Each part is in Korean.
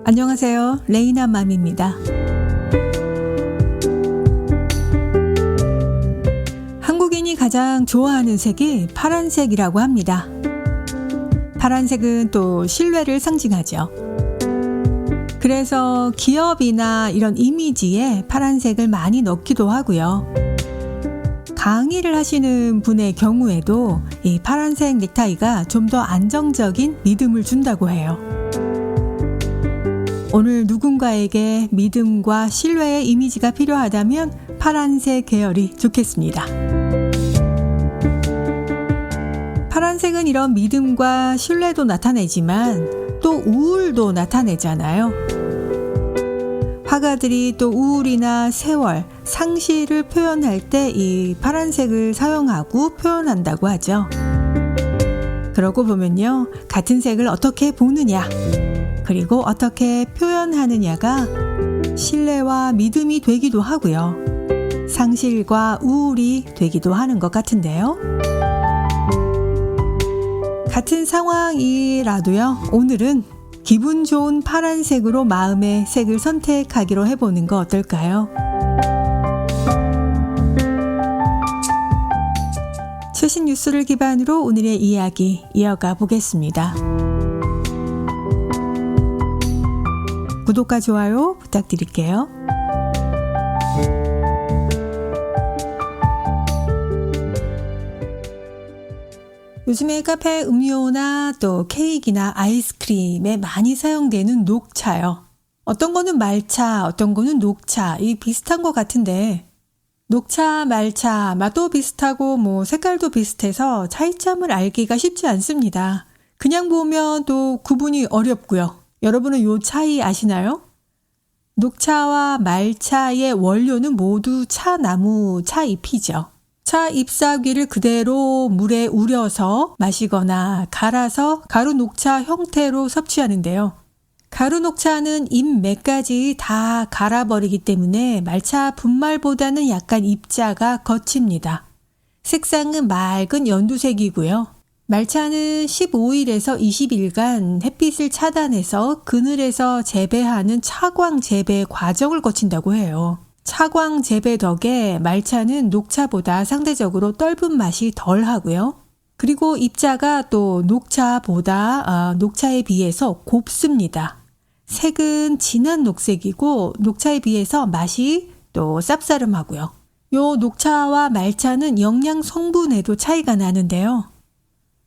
안녕하세요. 레이나맘입니다. 한국인이 가장 좋아하는 색이 파란색이라고 합니다. 파란색은 또 신뢰를 상징하죠. 그래서 기업이나 이런 이미지에 파란색을 많이 넣기도 하고요. 강의를 하시는 분의 경우에도 이 파란색 넥타이가 좀 더 안정적인 믿음을 준다고 해요. 오늘 누군가에게 믿음과 신뢰의 이미지가 필요하다면 파란색 계열이 좋겠습니다. 파란색은 이런 믿음과 신뢰도 나타내지만 또 우울도 나타내잖아요. 화가들이 또 우울이나 세월, 상실을 표현할 때 이 파란색을 사용하고 표현한다고 하죠. 그러고 보면요, 같은 색을 어떻게 보느냐, 그리고 어떻게 표현하느냐가 신뢰와 믿음이 되기도 하고요. 상실과 우울이 되기도 하는 것 같은데요. 같은 상황이라도요, 오늘은 기분 좋은 파란색으로 마음의 색을 선택하기로 해보는 거 어떨까요? 최신 뉴스를 기반으로 오늘의 이야기 이어가 보겠습니다. 구독과 좋아요 부탁드릴게요. 요즘에 카페 음료나 또 케이크나 아이스크림에 많이 사용되는 녹차요. 어떤 거는 말차, 어떤 거는 녹차, 이 비슷한 것 같은데 녹차, 말차, 맛도 비슷하고 색깔도 비슷해서 차이점을 알기가 쉽지 않습니다. 그냥 보면 또 구분이 어렵고요. 여러분은 요 차이 아시나요? 녹차와 말차의 원료는 모두 차나무, 차잎이죠. 차 잎사귀를 그대로 물에 우려서 마시거나 갈아서 가루 녹차 형태로 섭취하는데요. 가루 녹차는 잎 몇가지 다 갈아버리기 때문에 말차 분말보다는 약간 입자가 거칩니다. 색상은 맑은 연두색이고요. 말차는 15일에서 20일간 햇빛을 차단해서 그늘에서 재배하는 차광 재배 과정을 거친다고 해요. 차광 재배 덕에 말차는 녹차보다 상대적으로 떫은 맛이 덜 하고요. 그리고 입자가 또 녹차에 비해서 곱습니다. 색은 진한 녹색이고 녹차에 비해서 맛이 또 쌉싸름하고요. 요 녹차와 말차는 영양 성분에도 차이가 나는데요.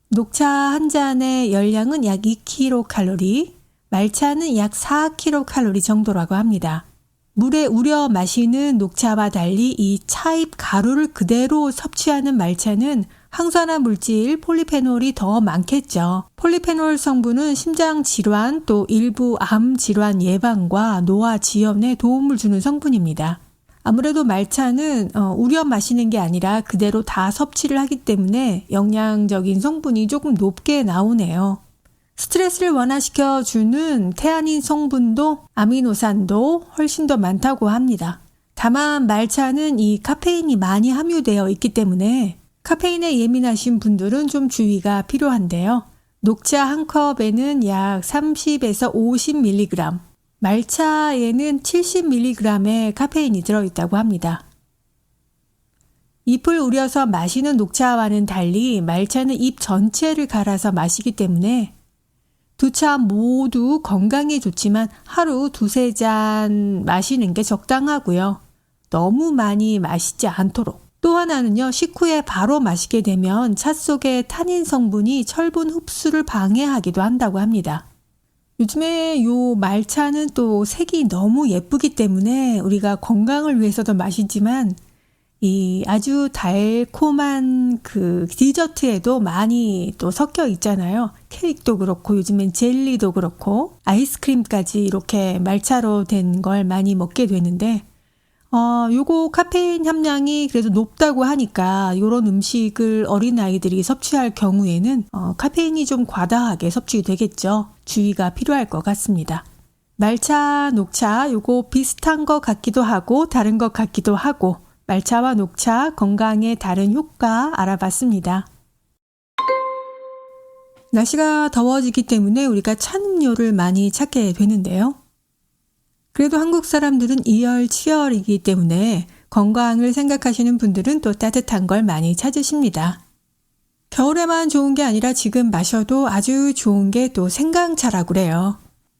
녹차 한 잔의 열량은 약 2kcal, 말차는 약 4kcal 정도라고 합니다. 물에 우려 마시는 녹차와 달리 이 차잎 가루를 그대로 섭취하는 말차는 항산화 물질 폴리페놀이 더 많겠죠. 폴리페놀 성분은 심장 질환 또 일부 암 질환 예방과 노화 지연에 도움을 주는 성분입니다. 아무래도 말차는 우려 마시는 게 아니라 그대로 다 섭취를 하기 때문에 영양적인 성분이 조금 높게 나오네요. 스트레스를 완화시켜주는 태아닌 성분도 아미노산도 훨씬 더 많다고 합니다. 다만 말차는 이 카페인이 많이 함유되어 있기 때문에 카페인에 예민하신 분들은 좀 주의가 필요한데요. 녹차 한 컵에는 약 30에서 50mg, 말차에는 70mg의 카페인이 들어있다고 합니다. 잎을 우려서 마시는 녹차와는 달리 말차는 잎 전체를 갈아서 마시기 때문에 두 차 모두 건강에 좋지만 하루 2-3잔 마시는 게 적당하고요. 너무 많이 마시지 않도록. 또 하나는요, 식후에 바로 마시게 되면 차 속의 타닌 성분이 철분 흡수를 방해하기도 한다고 합니다. 요즘에 요 말차는 또 색이 너무 예쁘기 때문에 우리가 건강을 위해서도 마시지만 이 아주 달콤한 그 디저트에도 많이 또 섞여 있잖아요. 케이크도 그렇고 요즘엔 젤리도 그렇고 아이스크림까지 이렇게 말차로 된 걸 많이 먹게 되는데 요거 카페인 함량이 그래도 높다고 하니까 이런 음식을 어린아이들이 섭취할 경우에는 카페인이 좀 과다하게 섭취되겠죠. 주의가 필요할 것 같습니다. 말차, 녹차 요거 비슷한 것 같기도 하고 다른 것 같기도 하고 말차와 녹차 건강에 다른 효과 알아봤습니다. 날씨가 더워지기 때문에 우리가 찬 음료를 많이 찾게 되는데요. 그래도 한국 사람들은 이열치열이기 때문에 건강을 생각하시는 분들은 또 따뜻한 걸 많이 찾으십니다. 겨울에만 좋은 게 아니라 지금 마셔도 아주 좋은 게 또 생강차라고 그래요.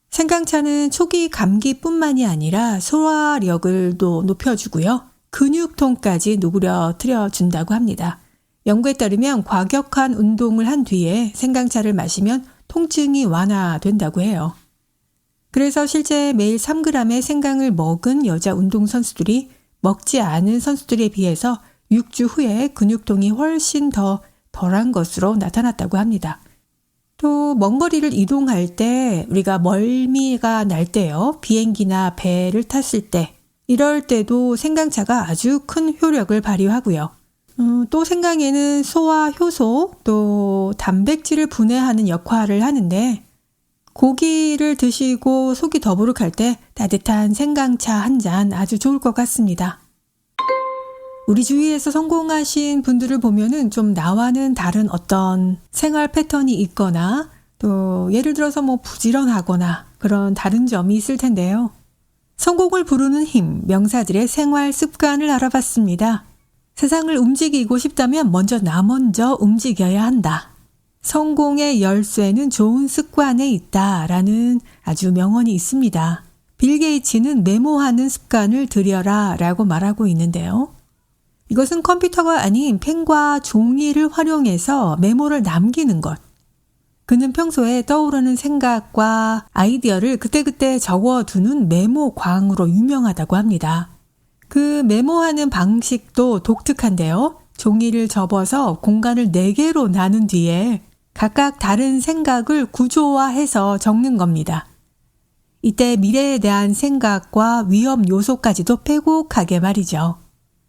생강차는 초기 감기뿐만이 아니라 소화력을 또 높여주고요. 근육통까지 누그러뜨려 준다고 합니다. 연구에 따르면 과격한 운동을 한 뒤에 생강차를 마시면 통증이 완화된다고 해요. 그래서 실제 매일 3g의 생강을 먹은 여자 운동선수들이 먹지 않은 선수들에 비해서 6주 후에 근육통이 훨씬 더 덜한 것으로 나타났다고 합니다. 또 먼 거리를 이동할 때 우리가 멀미가 날 때요. 비행기나 배를 탔을 때 이럴 때도 생강차가 아주 큰 효력을 발휘하고요. 또 생강에는 소화 효소 또 단백질을 분해하는 역할을 하는데 고기를 드시고 속이 더부룩할 때 따뜻한 생강차 한 잔 아주 좋을 것 같습니다. 우리 주위에서 성공하신 분들을 보면은 좀 나와는 다른 어떤 생활 패턴이 있거나 또 예를 들어서 부지런하거나 그런 다른 점이 있을 텐데요. 성공을 부르는 힘, 명사들의 생활 습관을 알아봤습니다. 세상을 움직이고 싶다면 나 먼저 움직여야 한다. 성공의 열쇠는 좋은 습관에 있다라는 아주 명언이 있습니다. 빌 게이츠는 메모하는 습관을 들여라 라고 말하고 있는데요. 이것은 컴퓨터가 아닌 펜과 종이를 활용해서 메모를 남기는 것. 그는 평소에 떠오르는 생각과 아이디어를 그때그때 적어두는 메모광으로 유명하다고 합니다. 그 메모하는 방식도 독특한데요. 종이를 접어서 공간을 4개로 나눈 뒤에 각각 다른 생각을 구조화해서 적는 겁니다. 이때 미래에 대한 생각과 위험 요소까지도 빼곡하게 말이죠.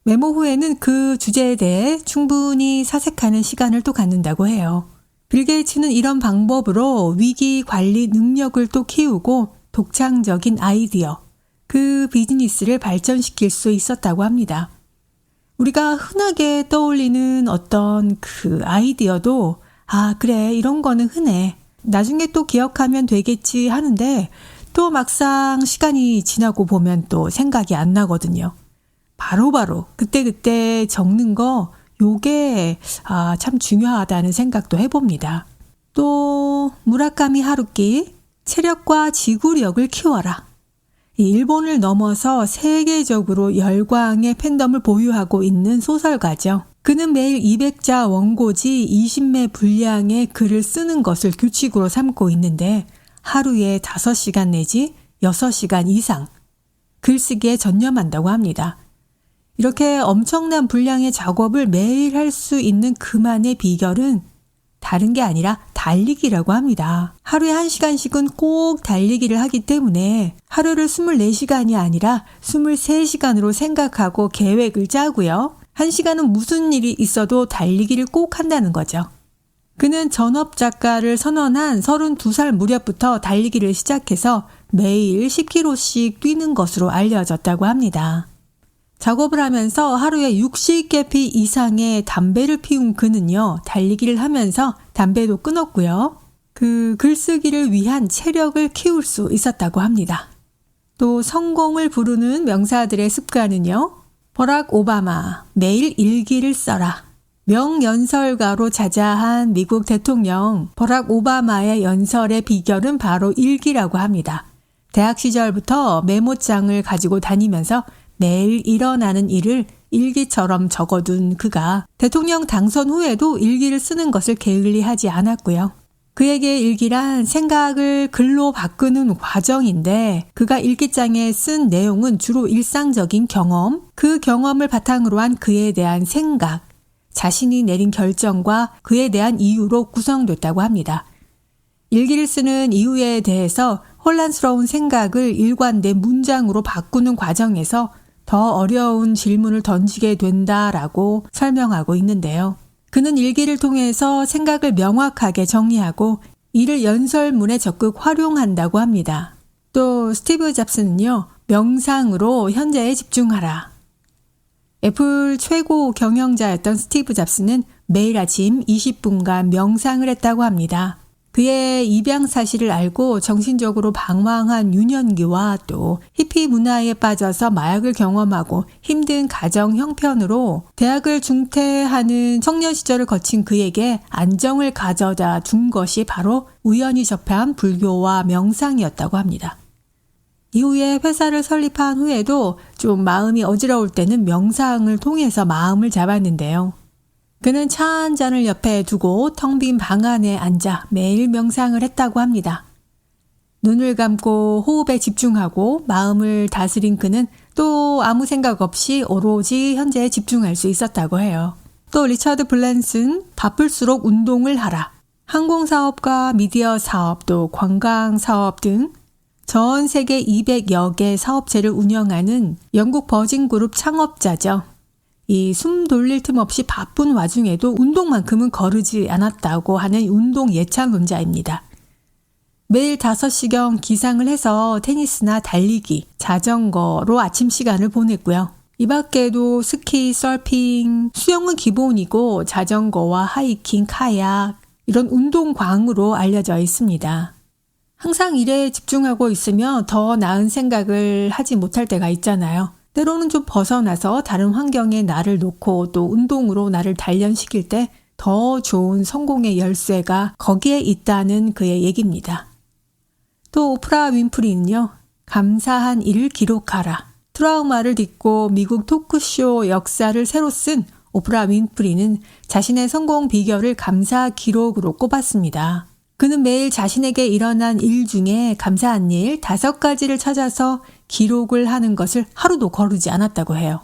메모 후에는 그 주제에 대해 충분히 사색하는 시간을 또 갖는다고 해요. 빌 게이츠는 이런 방법으로 위기 관리 능력을 또 키우고 독창적인 아이디어, 그 비즈니스를 발전시킬 수 있었다고 합니다. 우리가 흔하게 떠올리는 어떤 그 아이디어도 그래 이런 거는 흔해. 나중에 또 기억하면 되겠지 하는데 또 막상 시간이 지나고 보면 또 생각이 안 나거든요. 바로바로 그때그때 적는 거 요게 참 중요하다는 생각도 해봅니다. 또 무라카미 하루키 체력과 지구력을 키워라. 일본을 넘어서 세계적으로 열광의 팬덤을 보유하고 있는 소설가죠. 그는 매일 200자 원고지 20매 분량의 글을 쓰는 것을 규칙으로 삼고 있는데 하루에 5시간 내지 6시간 이상 글쓰기에 전념한다고 합니다. 이렇게 엄청난 분량의 작업을 매일 할 수 있는 그만의 비결은 다른 게 아니라 달리기라고 합니다. 하루에 1시간씩은 꼭 달리기를 하기 때문에 하루를 24시간이 아니라 23시간으로 생각하고 계획을 짜고요. 1시간은 무슨 일이 있어도 달리기를 꼭 한다는 거죠. 그는 전업 작가를 선언한 32살 무렵부터 달리기를 시작해서 매일 10km씩 뛰는 것으로 알려졌다고 합니다. 작업을 하면서 하루에 60개피 이상의 담배를 피운 그는요, 달리기를 하면서 담배도 끊었고요. 그 글쓰기를 위한 체력을 키울 수 있었다고 합니다. 또 성공을 부르는 명사들의 습관은요, 버락 오바마, 매일 일기를 써라. 명연설가로 자자한 미국 대통령 버락 오바마의 연설의 비결은 바로 일기라고 합니다. 대학 시절부터 메모장을 가지고 다니면서 매일 일어나는 일을 일기처럼 적어둔 그가 대통령 당선 후에도 일기를 쓰는 것을 게을리하지 않았고요. 그에게 일기란 생각을 글로 바꾸는 과정인데 그가 일기장에 쓴 내용은 주로 일상적인 경험, 그 경험을 바탕으로 한 그에 대한 생각, 자신이 내린 결정과 그에 대한 이유로 구성됐다고 합니다. 일기를 쓰는 이유에 대해서 혼란스러운 생각을 일관된 문장으로 바꾸는 과정에서 더 어려운 질문을 던지게 된다라고 설명하고 있는데요. 그는 일기를 통해서 생각을 명확하게 정리하고 이를 연설문에 적극 활용한다고 합니다. 또 스티브 잡스는요, 명상으로 현재에 집중하라. 애플 최고 경영자였던 스티브 잡스는 매일 아침 20분간 명상을 했다고 합니다. 그의 입양 사실을 알고 정신적으로 방황한 유년기와 또 히피 문화에 빠져서 마약을 경험하고 힘든 가정 형편으로 대학을 중퇴하는 청년 시절을 거친 그에게 안정을 가져다 준 것이 바로 우연히 접한 불교와 명상이었다고 합니다. 이후에 회사를 설립한 후에도 좀 마음이 어지러울 때는 명상을 통해서 마음을 잡았는데요. 그는 차 한 잔을 옆에 두고 텅 빈 방 안에 앉아 매일 명상을 했다고 합니다. 눈을 감고 호흡에 집중하고 마음을 다스린 그는 또 아무 생각 없이 오로지 현재에 집중할 수 있었다고 해요. 또 리처드 블랜슨, 바쁠수록 운동을 하라. 항공사업과 미디어 사업, 또 관광사업 등 전 세계 200여 개 사업체를 운영하는 영국 버진그룹 창업자죠. 이 숨 돌릴 틈 없이 바쁜 와중에도 운동만큼은 거르지 않았다고 하는 운동 예찬론자입니다. 매일 5시경 기상을 해서 테니스나 달리기, 자전거로 아침 시간을 보냈고요. 이 밖에도 스키, 서핑, 수영은 기본이고 자전거와 하이킹, 카약 이런 운동광으로 알려져 있습니다. 항상 일에 집중하고 있으면 더 나은 생각을 하지 못할 때가 있잖아요. 때로는 좀 벗어나서 다른 환경에 나를 놓고 또 운동으로 나를 단련시킬 때 더 좋은 성공의 열쇠가 거기에 있다는 그의 얘기입니다. 또 오프라 윈프리는요. 감사한 일을 기록하라. 트라우마를 딛고 미국 토크쇼 역사를 새로 쓴 오프라 윈프리는 자신의 성공 비결을 감사 기록으로 꼽았습니다. 그는 매일 자신에게 일어난 일 중에 감사한 일 5가지를 찾아서 기록을 하는 것을 하루도 거르지 않았다고 해요.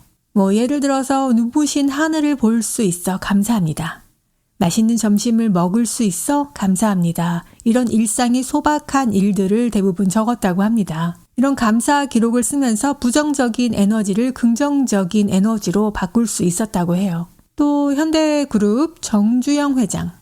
예를 들어서 눈부신 하늘을 볼 수 있어 감사합니다. 맛있는 점심을 먹을 수 있어 감사합니다. 이런 일상의 소박한 일들을 대부분 적었다고 합니다. 이런 감사 기록을 쓰면서 부정적인 에너지를 긍정적인 에너지로 바꿀 수 있었다고 해요. 또 현대그룹 정주영 회장.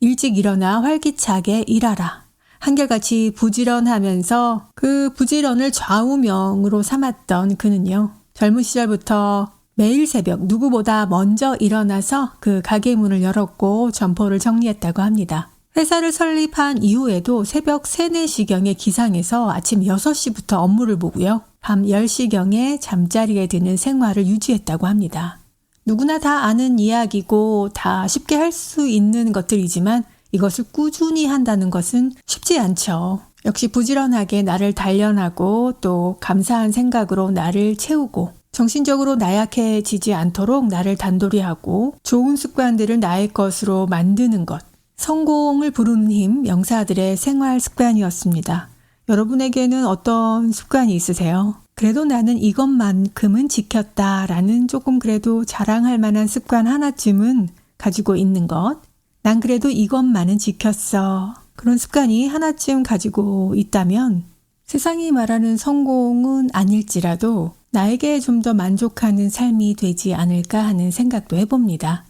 일찍 일어나 활기차게 일하라. 한결같이 부지런하면서 그 부지런을 좌우명으로 삼았던 그는요. 젊은 시절부터 매일 새벽 누구보다 먼저 일어나서 그 가게 문을 열었고 점포를 정리했다고 합니다. 회사를 설립한 이후에도 새벽 3, 4시경에 기상해서 아침 6시부터 업무를 보고요. 밤 10시경에 잠자리에 드는 생활을 유지했다고 합니다. 누구나 다 아는 이야기고 다 쉽게 할 수 있는 것들이지만 이것을 꾸준히 한다는 것은 쉽지 않죠. 역시 부지런하게 나를 단련하고 또 감사한 생각으로 나를 채우고 정신적으로 나약해지지 않도록 나를 단돌이 하고 좋은 습관들을 나의 것으로 만드는 것. 성공을 부르는 힘, 명사들의 생활 습관이었습니다. 여러분에게는 어떤 습관이 있으세요? 그래도 나는 이것만큼은 지켰다라는 조금 그래도 자랑할 만한 습관 하나쯤은 가지고 있는 것. 난 그래도 이것만은 지켰어. 그런 습관이 하나쯤 가지고 있다면 세상이 말하는 성공은 아닐지라도 나에게 좀 더 만족하는 삶이 되지 않을까 하는 생각도 해봅니다.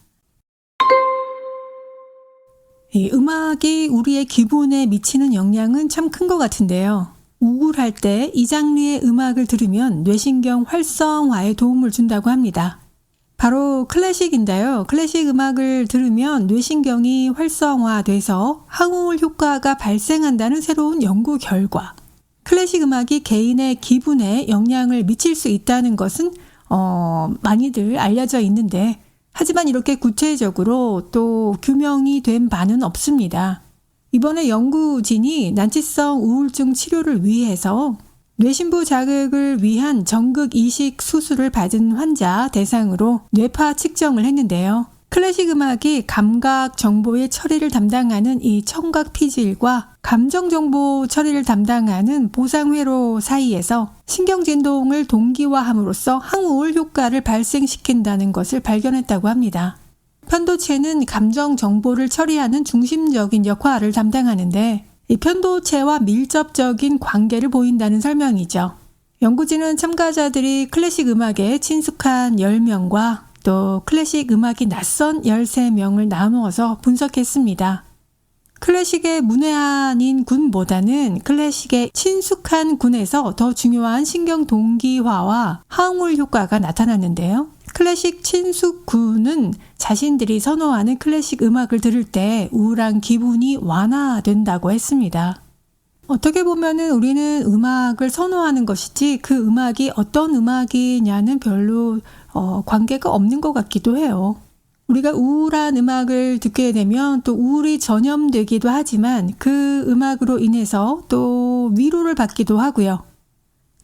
이 음악이 우리의 기분에 미치는 영향은 참 큰 것 같은데요. 우울할 때 이 장르의 음악을 들으면 뇌신경 활성화에 도움을 준다고 합니다. 바로 클래식인데요. 클래식 음악을 들으면 뇌신경이 활성화돼서 항우울 효과가 발생한다는 새로운 연구 결과. 클래식 음악이 개인의 기분에 영향을 미칠 수 있다는 것은 많이들 알려져 있는데 하지만 이렇게 구체적으로 또 규명이 된 바는 없습니다. 이번에 연구진이 난치성 우울증 치료를 위해서 뇌신부 자극을 위한 정극 이식 수술을 받은 환자 대상으로 뇌파 측정을 했는데요. 클래식 음악이 감각 정보의 처리를 담당하는 이 청각 피질과 감정 정보 처리를 담당하는 보상회로 사이에서 신경진동을 동기화함으로써 항우울 효과를 발생시킨다는 것을 발견했다고 합니다. 편도체는 감정 정보를 처리하는 중심적인 역할을 담당하는데 이 편도체와 밀접적인 관계를 보인다는 설명이죠. 연구진은 참가자들이 클래식 음악에 친숙한 10명과 또 클래식 음악이 낯선 13명을 나누어서 분석했습니다. 클래식의 문외한인 군보다는 클래식의 친숙한 군에서 더 중요한 신경 동기화와 항우울 효과가 나타났는데요. 클래식 친숙 군은 자신들이 선호하는 클래식 음악을 들을 때 우울한 기분이 완화된다고 했습니다. 어떻게 보면은 우리는 음악을 선호하는 것이지 그 음악이 어떤 음악이냐는 별로 관계가 없는 것 같기도 해요. 우리가 우울한 음악을 듣게 되면 또 우울이 전염되기도 하지만 그 음악으로 인해서 또 위로를 받기도 하고요.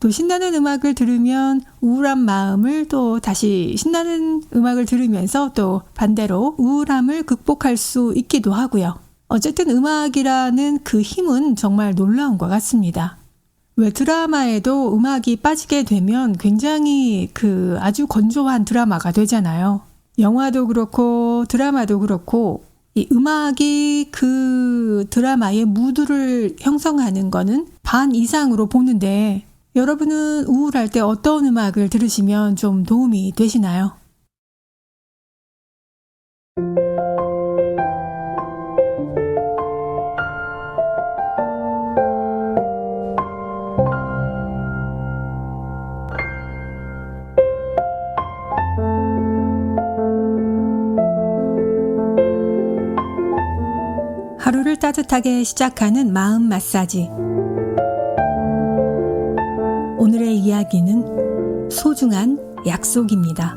또 신나는 음악을 들으면 우울한 마음을 또 다시 신나는 음악을 들으면서 또 반대로 우울함을 극복할 수 있기도 하고요. 어쨌든 음악이라는 그 힘은 정말 놀라운 것 같습니다. 왜 드라마에도 음악이 빠지게 되면 굉장히 아주 건조한 드라마가 되잖아요. 영화도 그렇고 드라마도 그렇고 이 음악이 그 드라마의 무드를 형성하는 거는 반 이상으로 보는데 여러분은 우울할 때 어떤 음악을 들으시면 좀 도움이 되시나요? 하루를 따뜻하게 시작하는 마음 마사지. 오늘의 이야기는 소중한 약속입니다.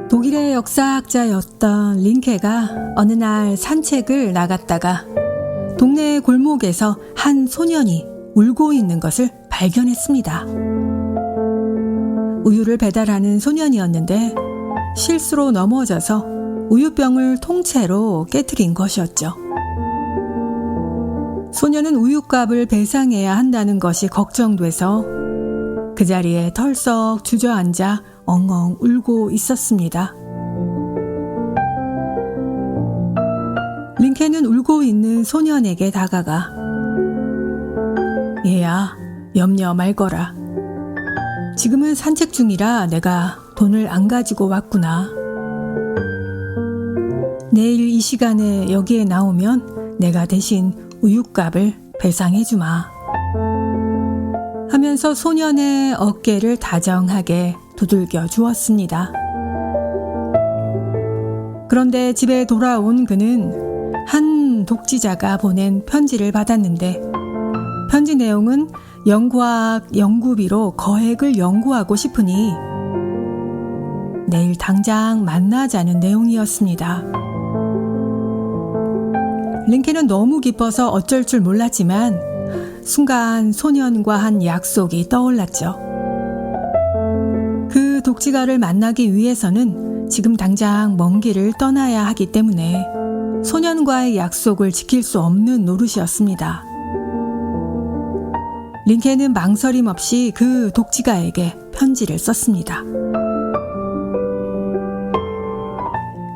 독일의 역사학자였던 링케가 어느 날 산책을 나갔다가 동네 골목에서 한 소년이 울고 있는 것을 발견했습니다. 우유를 배달하는 소년이었는데 실수로 넘어져서 우유병을 통째로 깨트린 것이었죠. 소년은 우유값을 배상해야 한다는 것이 걱정돼서 그 자리에 털썩 주저앉아 엉엉 울고 있었습니다. 링케는 울고 있는 소년에게 다가가 얘야, 염려 말거라. 지금은 산책 중이라 내가 돈을 안 가지고 왔구나. 내일 이 시간에 여기에 나오면 내가 대신 우유값을 배상해주마. 하면서 소년의 어깨를 다정하게 두들겨 주었습니다. 그런데 집에 돌아온 그는 한 독지자가 보낸 편지를 받았는데 편지 내용은 연구학 연구비로 거액을 연구하고 싶으니 내일 당장 만나자는 내용이었습니다. 링케는 너무 기뻐서 어쩔 줄 몰랐지만 순간 소년과 한 약속이 떠올랐죠. 그 독지가를 만나기 위해서는 지금 당장 먼 길을 떠나야 하기 때문에 소년과의 약속을 지킬 수 없는 노릇이었습니다. 링케는 망설임 없이 그 독지가에게 편지를 썼습니다.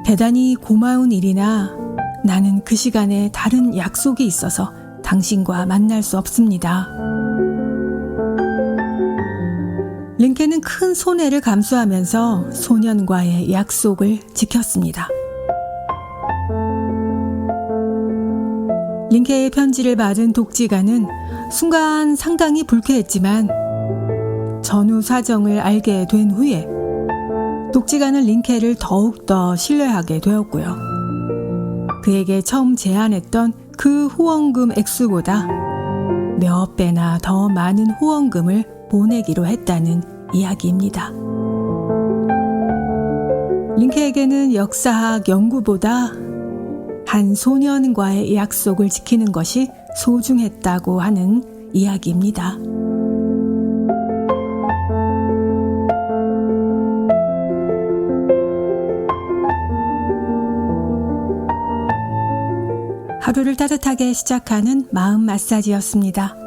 대단히 고마운 일이나 나는 그 시간에 다른 약속이 있어서 당신과 만날 수 없습니다. 링케는 큰 손해를 감수하면서 소년과의 약속을 지켰습니다. 링케의 편지를 받은 독지가는 순간 상당히 불쾌했지만 전후 사정을 알게 된 후에 독지가는 링케를 더욱더 신뢰하게 되었고요. 그에게 처음 제안했던 그 후원금 액수보다 몇 배나 더 많은 후원금을 보내기로 했다는 이야기입니다. 링케에게는 역사학 연구보다 한 소년과의 약속을 지키는 것이 소중했다고 하는 이야기입니다. 하루를 따뜻하게 시작하는 마음 마사지였습니다.